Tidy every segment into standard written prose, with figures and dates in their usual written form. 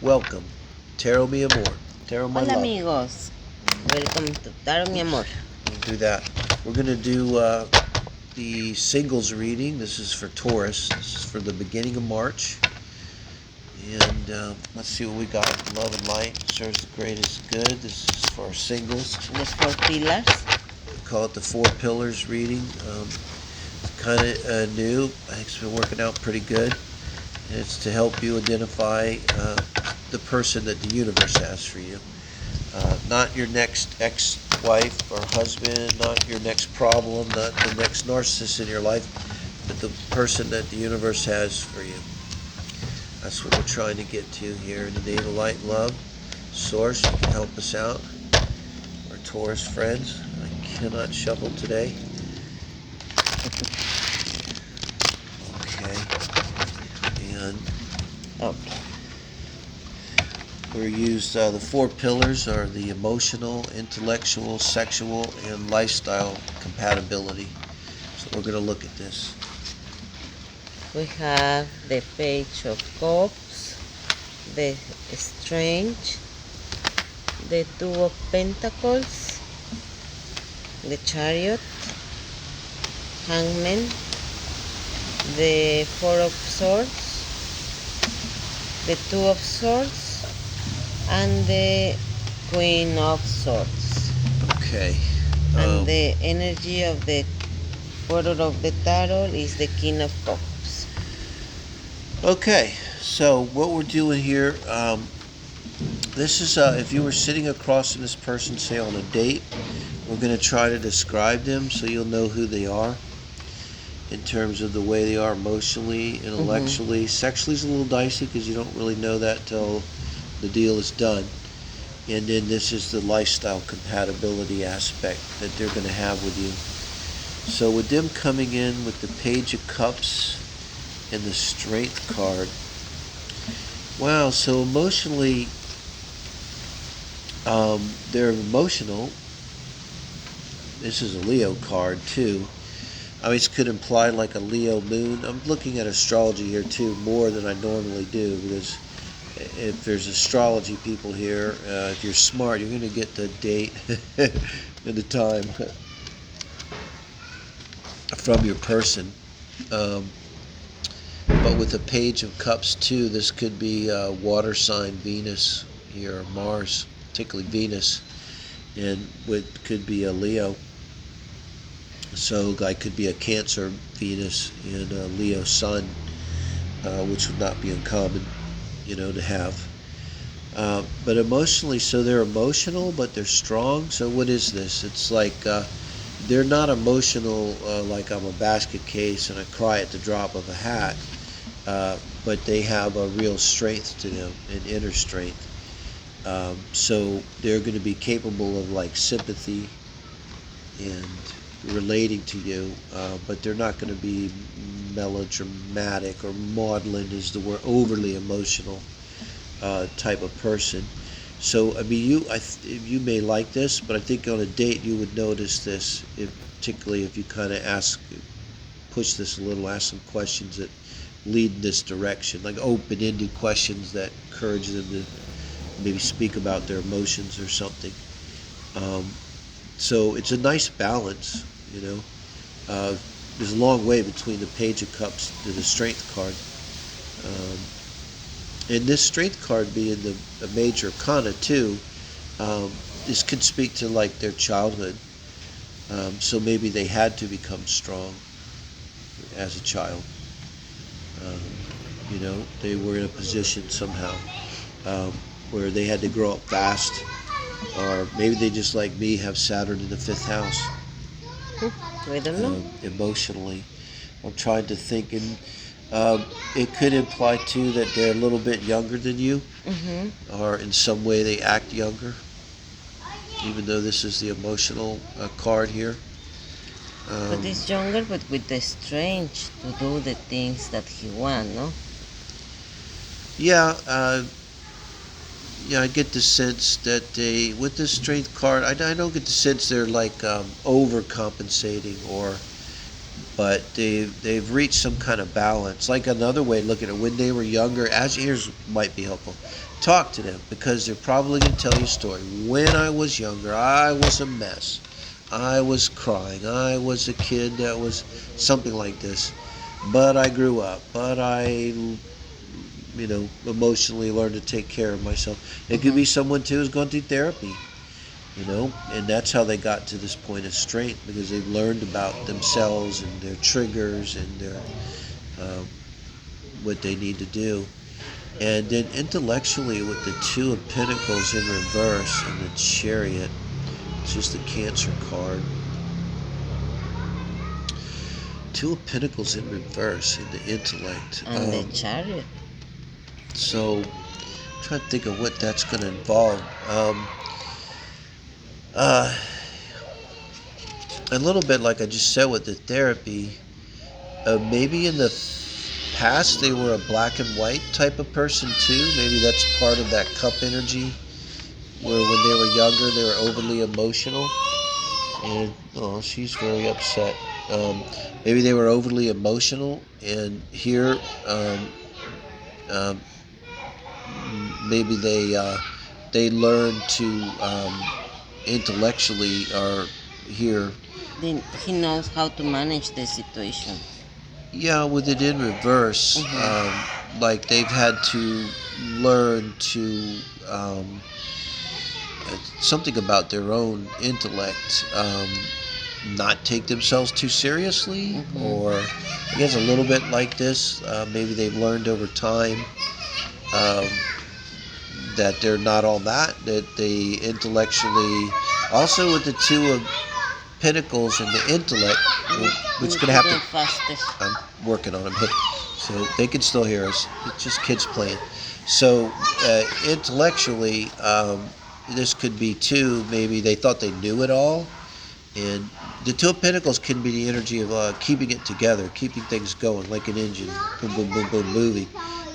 Welcome, Tarot mi amor, Tarot my Hola love. amigos, welcome to Tarot mi amor. We'll do that. We're going to do the singles reading. This is for Taurus. This is for the beginning of March. And let's see what we got. Love and light serves the greatest good. This is for our singles. The four pillars. We call it the four pillars reading. Kind of new. I think it's been working out pretty good. And it's to help you identify the person that the universe has for you. Not your next ex-wife or husband, not your next problem, not the next narcissist in your life, but the person that the universe has for you. That's what we're trying to get to here in the name of light and love. Source, you can help us out. Our Taurus friends. I cannot shuffle today. Okay. And we use the four pillars are the emotional, intellectual, sexual, and lifestyle compatibility. So we're going to look at this. We have the Page of Cups, the Strange, the Two of Pentacles, the Chariot, Hangman, the Four of Swords, the Two of Swords, and the Queen of Swords. Okay. And the energy of the Order of the Tarot is the King of Cups. Okay, so what we're doing here, this is if you were sitting across from this person, say on a date, we're going to try to describe them so you'll know who they are in terms of the way they are emotionally, intellectually. Sexually is a little dicey because you don't really know that till the deal is done. And then this is the lifestyle compatibility aspect that they're going to have with you. So with them coming in with the Page of Cups and the Strength card, wow, so emotionally, they're emotional. This is a Leo card too. I mean, this could imply like a Leo moon. I'm looking at astrology here too, more than I normally do, because if there's astrology people here, if you're smart, you're going to get the date and the time from your person. But with the Page of Cups too, this could be water sign Venus here, or Mars, particularly Venus, and it could be a Leo. So I could be a Cancer Venus and a Leo Sun, which would not be uncommon, to have. But emotionally, so they're emotional, but they're strong. So what is this? It's like they're not emotional like I'm a basket case and I cry at the drop of a hat, but they have a real strength to them, an inner strength. So they're going to be capable of like sympathy and relating to you, but they're not going to be melodramatic or maudlin is the word, overly emotional type of person. So I mean, you may like this, but I think on a date you would notice this, particularly if you kind of push this a little, ask some questions that lead in this direction, like open-ended questions that encourage them to maybe speak about their emotions or something. So it's a nice balance, There's a long way between the Page of Cups to the Strength card. And this Strength card being the major arcana too, this could speak to like their childhood. So maybe they had to become strong as a child. They were in a position somehow where they had to grow up fast, or maybe they just like me have Saturn in the 5th house. I don't know. Emotionally, I'm trying to think, and it could imply too that they're a little bit younger than you, or in some way they act younger, even though this is the emotional card here. But he's younger, but with the strength to do the things that he wants, no? Yeah, I get the sense that with the Strength card, I don't get the sense they're like overcompensating or but they've reached some kind of balance. Like another way to look at it, when they were younger, as ears might be helpful. Talk to them because they're probably going to tell you a story. When I was younger, I was a mess. I was crying. I was a kid that was something like this. But I grew up. But emotionally learned to take care of myself. It could Mm-hmm. be someone too who's gone through therapy, and that's how they got to this point of strength because they've learned about themselves and their triggers and their uh, what they need to do. And then intellectually, with the Two of Pentacles in reverse and the Chariot, it's just the Cancer card. Two of Pentacles in reverse and the intellect. And the Chariot. So, I'm trying to think of what that's going to involve. Uh, a little bit like I just said with the therapy, maybe in the past they were a black and white type of person too. Maybe that's part of that cup energy where when they were younger they were overly emotional. And she's very upset. Maybe they were overly emotional, and here um, maybe they learned to intellectually or here. Then he knows how to manage the situation. Yeah, with it in reverse, Mm-hmm. like they've had to learn to something about their own intellect, not take themselves too seriously, Mm-hmm. or I guess a little bit like this. Maybe they've learned over time um, that they're not all that they intellectually, also with the Two of Pentacles and the intellect, which is going to have Getting to. faster. I'm working on them, so they can still hear us. It's just kids playing. So intellectually, this could be too. Maybe they thought they knew it all, and the Two of Pentacles can be the energy of keeping it together, keeping things going like an engine, boom, boom, boom, boom, moving.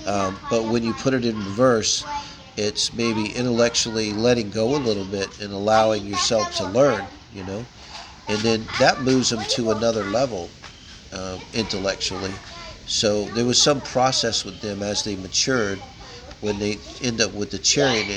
But when you put it in reverse, it's maybe intellectually letting go a little bit and allowing yourself to learn, and then that moves them to another level intellectually. So there was some process with them as they matured when they end up with the Chariot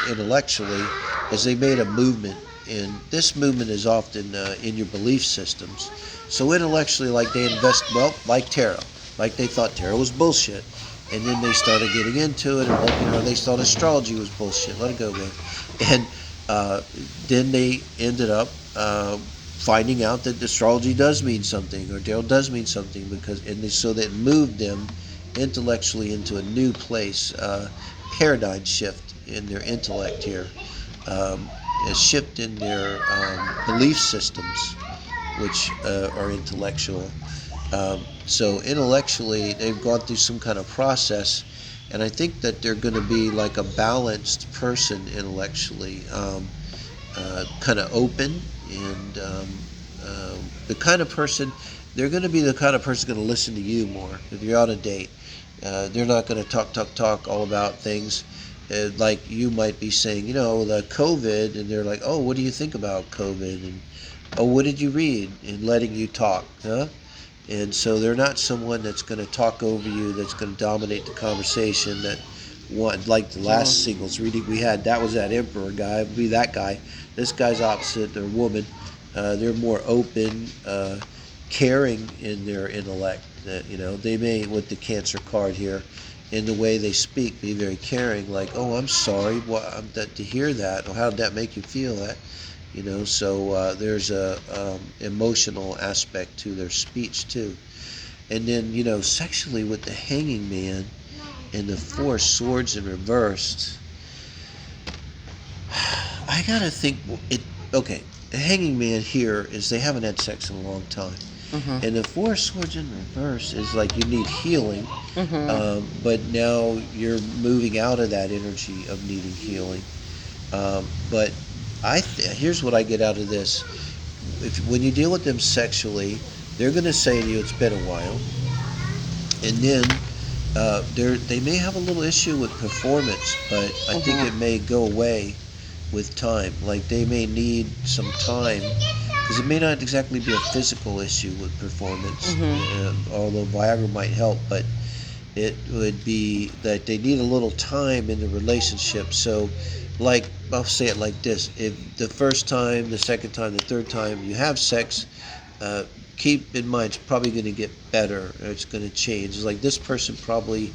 intellectually, as they made a movement. And this movement is often in your belief systems. So intellectually, like they invest, well, like tarot, like they thought tarot was bullshit. And then they started getting into it, and they thought astrology was bullshit. Let it go, man. And then they ended up finding out that astrology does mean something, or tarot does mean something, so that moved them intellectually into a new place, paradigm shift in their intellect here, a shift in their belief systems, which are intellectual. So intellectually, they've gone through some kind of process, and I think that they're going to be like a balanced person intellectually, kind of open, and the kind of person they're going to be the kind of person going to listen to you more if you're on a date. They're not going to talk all about things like you might be saying, the COVID, and they're like, oh, what do you think about COVID? And oh, what did you read? And letting you talk, huh? And so they're not someone that's going to talk over you, that's going to dominate the conversation. That one, like the Oh. last singles reading we had, that was that Emperor guy. Be that guy. This guy's opposite. They're woman. They're more open, caring in their intellect. That they may, with the Cancer card here, in the way they speak, be very caring. Like, oh, I'm sorry, to hear that. Or how did that make you feel? That So there's a emotional aspect to their speech too. And then sexually with the Hanging Man and the Four Swords in reversed, I gotta think it. Okay, the Hanging Man here is they haven't had sex in a long time, Mm-hmm. and the Four Swords in reverse is like you need healing, Mm-hmm. but now you're moving out of that energy of needing healing. But here's what I get out of this: when you deal with them sexually, they're going to say to you, "It's been a while," and then they may have a little issue with performance, but I think Mm-hmm. it may go away with time. Like they may need some time because it may not exactly be a physical issue with performance, Mm-hmm. although Viagra might help, but it would be that they need a little time in the relationship. So, like, I'll say it like this: if the first time, the second time, the third time you have sex, uh, keep in mind it's probably going to get better. Or it's going to change. It's like this person probably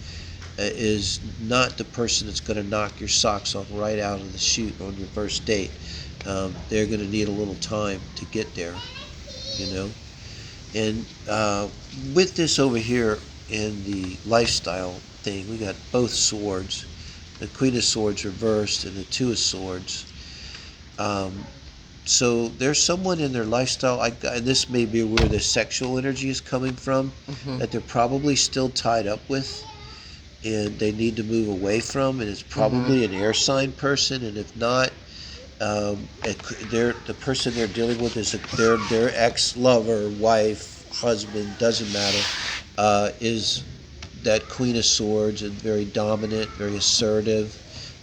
is not the person that's going to knock your socks off right out of the chute on your first date. They're going to need a little time to get there, you know. And with this over here in the lifestyle thing, we got both swords, the Queen of Swords reversed and the Two of Swords. Um, so there's someone in their lifestyle, and this may be where the sexual energy is coming from, Mm-hmm. that they're probably still tied up with and they need to move away from, and it's Mm-hmm. probably an air sign person, and if not, they're the person they're dealing with is their ex lover, wife, husband, doesn't matter, is that Queen of Swords and very dominant, very assertive,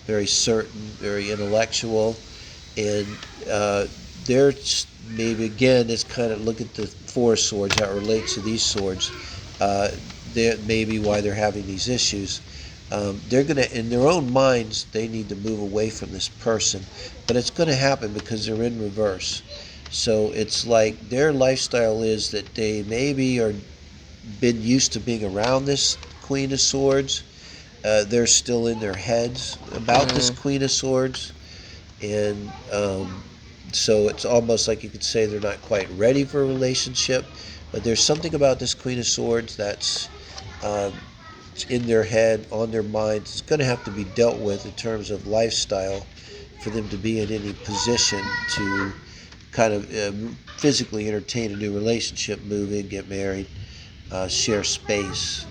very certain, very intellectual, and uh, they're maybe again, it's kind of look at the Four of Swords, how it relates to these swords. Uh, that may be why they're having these issues. They're gonna, in their own minds, they need to move away from this person, but it's gonna happen because they're in reverse. So it's like their lifestyle is that they maybe are been used to being around this Queen of Swords. They're still in their heads about this Mm-hmm. Queen of Swords, and so it's almost like you could say they're not quite ready for a relationship. But there's something about this Queen of Swords that's um, in their head, on their minds. It's going to have to be dealt with in terms of lifestyle for them to be in any position to kind of physically entertain a new relationship, move in, get married, share space,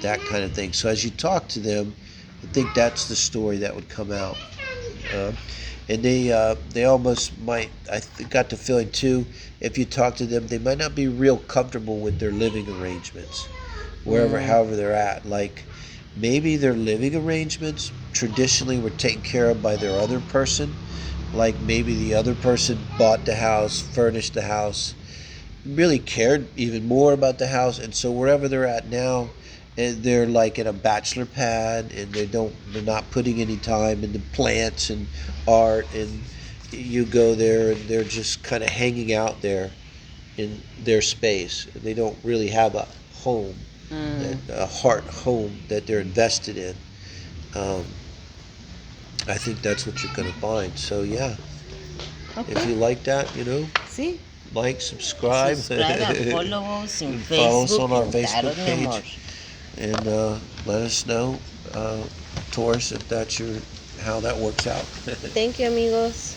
that kind of thing. So as you talk to them, I think that's the story that would come out. Uh, and they almost might. Got the feeling too. If you talk to them, they might not be real comfortable with their living arrangements, wherever, Mm. however they're at. Like maybe their living arrangements traditionally were taken care of by their other person. Like maybe the other person bought the house, furnished the house, really cared even more about the house, and so wherever they're at now, they're like in a bachelor pad, and they're not putting any time into plants and art, and you go there and they're just kind of hanging out there in their space. They don't really have a home, Mm. a heart home that they're invested in. um, I think that's what you're going to find. So yeah, if Okay. you like that, See? like, subscribe, Subscribe and follow us in and follow us Facebook on our and Tarot Facebook Mi Amor. page, and let us know, Taurus, if that's your how that works out. Thank you, amigos.